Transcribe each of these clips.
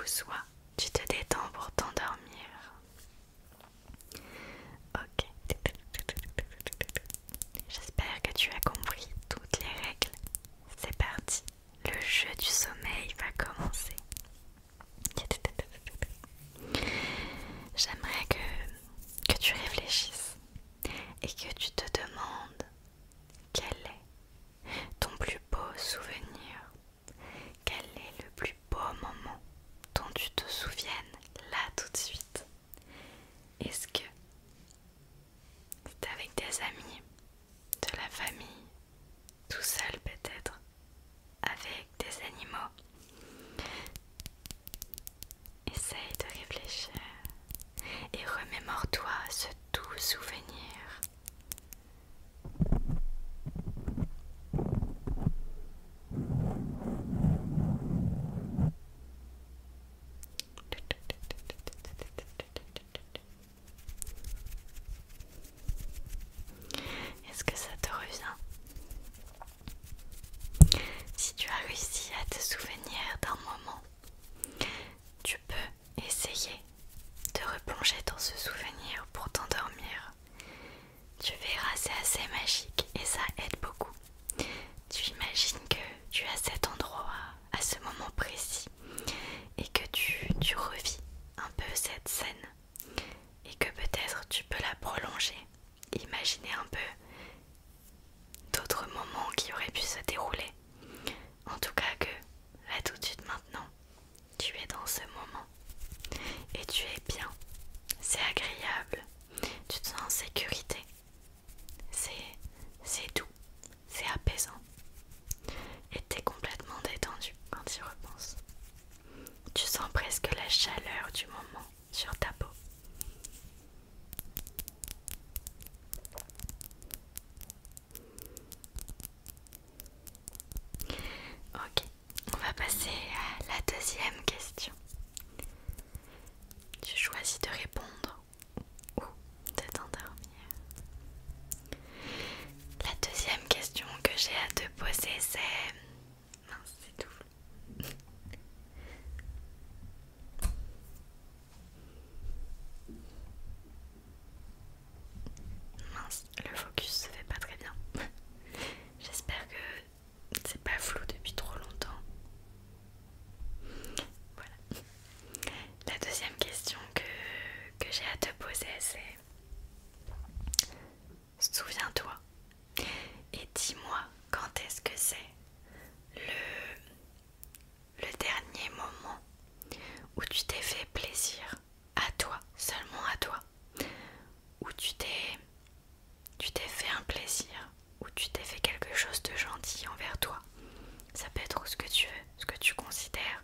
soit tu te détends pour t'endormir. Ok. J'espère que tu as compris toutes les règles. C'est parti. Le jeu du sommeil va commencer. J'aimerais que tu réfléchisses et que tu te demandes quel est ton plus beau souvenir. Quel est le plus beau moment dont tu te souviennes là tout de suite? Est-ce que c'est avec des amis, de la famille, tout seul peut-être, avec des animaux? Essaye de réfléchir et remémore-toi ce doux souvenir. Est-ce que ça te revient? Si tu as réussi à te souvenir d'un moment, tu peux essayer de replonger dans ce souvenir pour t'endormir. Tu verras, c'est assez magique et ça aide beaucoup. Tu imagines que tu es à cet endroit, à ce moment précis, et que tu revis un peu cette scène, et que peut-être tu peux la prolonger. Imaginer un peu d'autres moments qui auraient pu se dérouler. En tout cas que, là tout de suite maintenant, tu es dans ce moment et tu es bien. C'est agréable, tu te sens en sécurité. C'est doux, c'est apaisant. Et t'es complètement détendu quand tu y repenses. Tu sens presque la chaleur du moment sur ta peau. Ok, on va passer à la deuxième question. Tu choisis de répondre ou de t'endormir. La deuxième question que j'ai à te poser, c'est... Mince, c'est tout. Mince, le focus se fait pas très bien. J'espère que c'est pas flou depuis trop longtemps. Voilà. La deuxième question que j'ai à te poser, c'est... Souviens-toi et dis-moi quand est-ce que c'est le dernier moment où tu t'es fait plaisir à toi, seulement à toi, où tu t'es fait un plaisir, où tu t'es fait quelque chose de gentil envers toi. Ça peut être ce que tu veux, ce que tu considères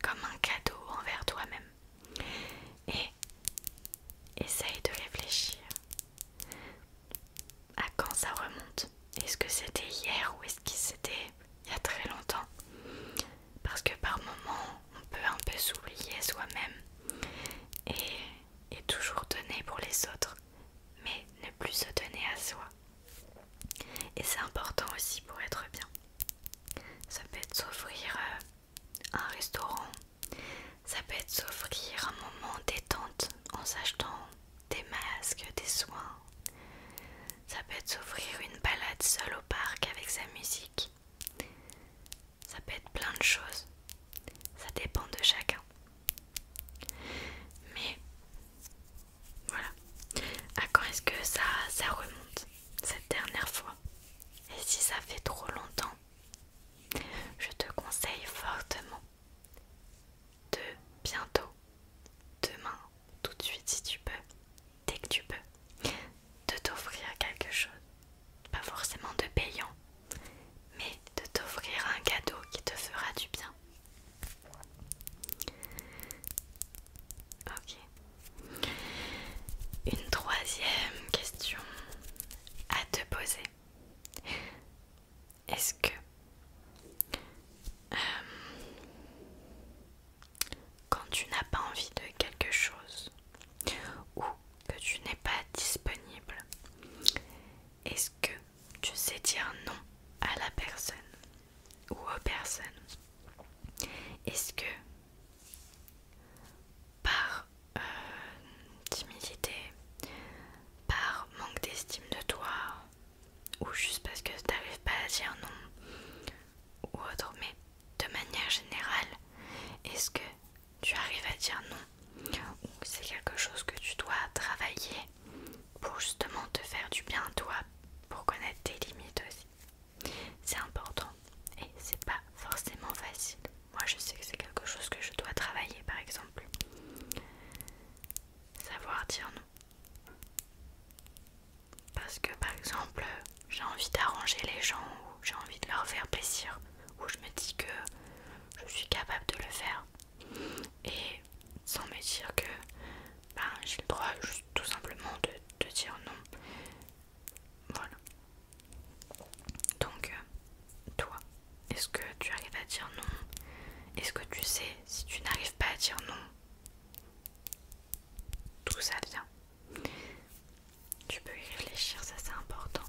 comme un cadeau envers toi-même. Et essaye de réfléchir à quand ça remonte. Est-ce que c'était hier ou est-ce que c'était il y a très longtemps? Parce que par moments, on peut un peu s'oublier soi-même et toujours donner pour les autres, mais ne plus se donner à soi. Et c'est important aussi pour être bien. Ça peut être s'offrir un restaurant, ça peut être s'offrir un moment détente en s'achetant des masques, des soins. Ça peut être s'offrir une balade seule au parc avec sa musique. Ça peut être plein de choses. Ça dépend de chacun. Mais voilà. À quand est-ce que ça remonte cette dernière fois? Et si ça fait trop longtemps, je te conseille fortement de bientôt, demain, tout de suite si tu peux, dès que tu peux, de t'offrir quelque chose. Pas forcément de payant, mais de t'offrir un cadeau qui te fera du bien. est-ce que tu arrives à dire non? Ou c'est quelque chose que tu dois travailler pour justement te faire du bien toi, pour connaître tes limites aussi. C'est important et c'est pas forcément facile. Moi je sais que c'est quelque chose que je dois travailler par exemple. Savoir dire non. Parce que par exemple j'ai envie d'arranger les gens ou j'ai envie de leur faire plaisir ou je me dis que je suis capable de le faire et sans me dire que j'ai le droit juste tout simplement de dire non. Voilà. Donc toi, est-ce que tu arrives à dire non? Est-ce que tu sais si tu n'arrives pas à dire non, d'où ça vient? Tu peux y réfléchir, ça c'est important.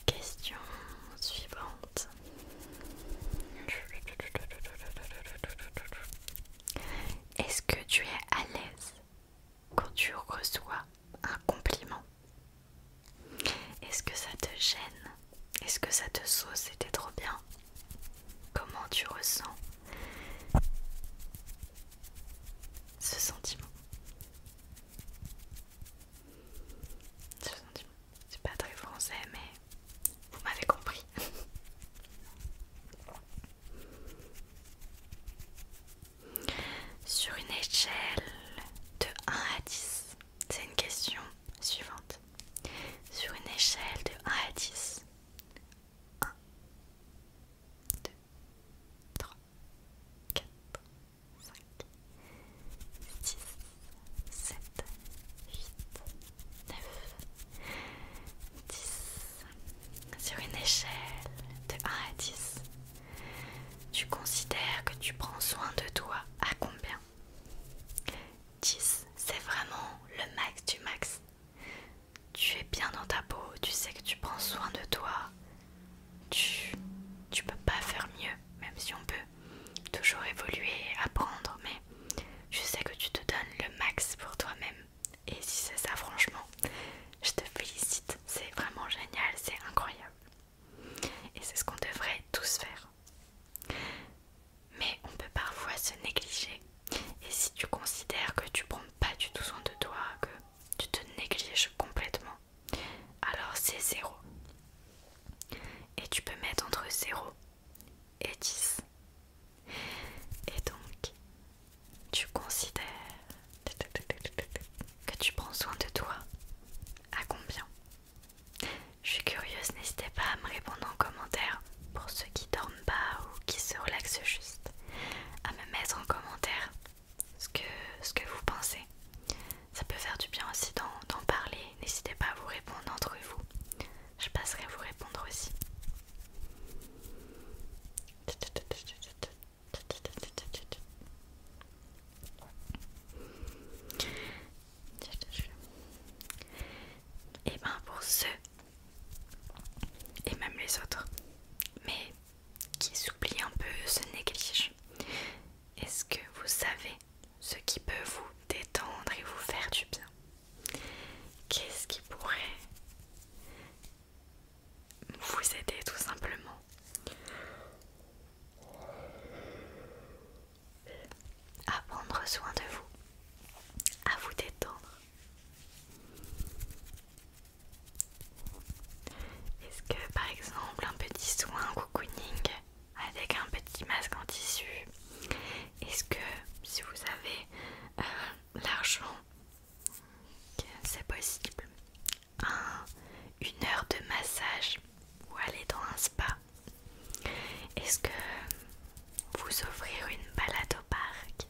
Question suivante. Est-ce que tu es à l'aise quand tu reçois un compliment? Est-ce que ça te gêne? Est-ce que ça te sauce? C'était trop bien. Comment tu ressens ce sentiment? Ce sentiment. C'est pas très français, mais vous m'avez compris. Sur une échelle de 1 à 10, c'est une question suivante. Sur une échelle de 1 à 10, 1, 2, 3, 4, 5, 6, 7, 8, 9, 10. Sur une échelle de 1 à 10, tu considères que tu prends soin de toi à combien? 10, c'est vraiment le max du max. Tu es bien dans ta peau, tu sais que tu prends soin de toi. Tu peux pas faire mieux, même si on peut toujours évoluer et apprendre, mais je sais que tu te donnes le max pour toi-même. Et si c'est ça, franchement, je te félicite. C'est vraiment génial, c'est incroyable. Et c'est ce qu'on devrait tous faire. Mais on peut parfois se négliger. Et si tu considères que tu prends pas du tout soin de toi, que tu te négliges complètement, alors c'est 0. Et tu peux mettre entre 0 et 10. Et donc, tu considères que tu prends soin de toi à combien? Je suis curieuse, n'hésitez pas à me répondre en commentaire pour ceux qui dorment pas ou qui se relaxent juste, à me mettre en commentaire ce que vous pensez. Ça peut faire du bien aussi d'en parler. N'hésitez pas à vous répondre entre vous. Je passerai vous répondre aussi. Et ben pour ceux, et même les autres, mais qui s'oublient un peu, se négligent, est-ce que vous savez ce qui peut vous détendre et vous faire du bien? Qu'est-ce qui pourrait vous aider tout simplement à prendre soin de vous, à vous détendre? Est-ce que par exemple un petit soin cocooning avec un petit masque en tissu? Est-ce que si vous avez l'argent, c'est possible, une heure de massage ou aller dans un spa? Est-ce que vous offrir une balade au parc?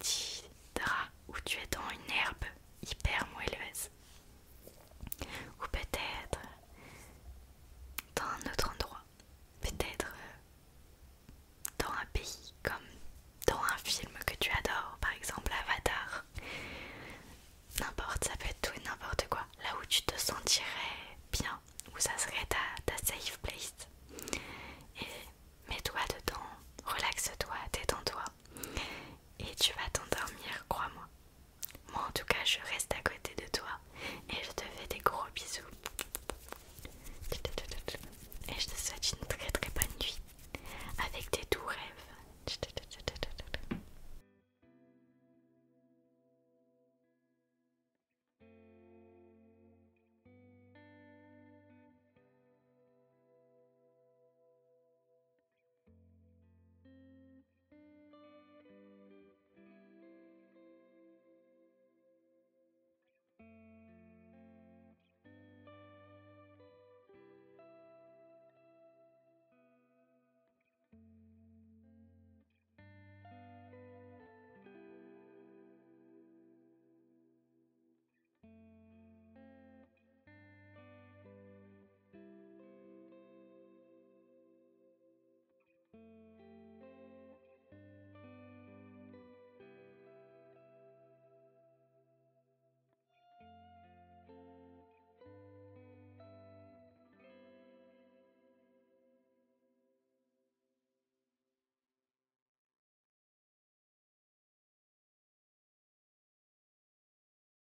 petit drap où tu es dans une herbe hyper moelleuse.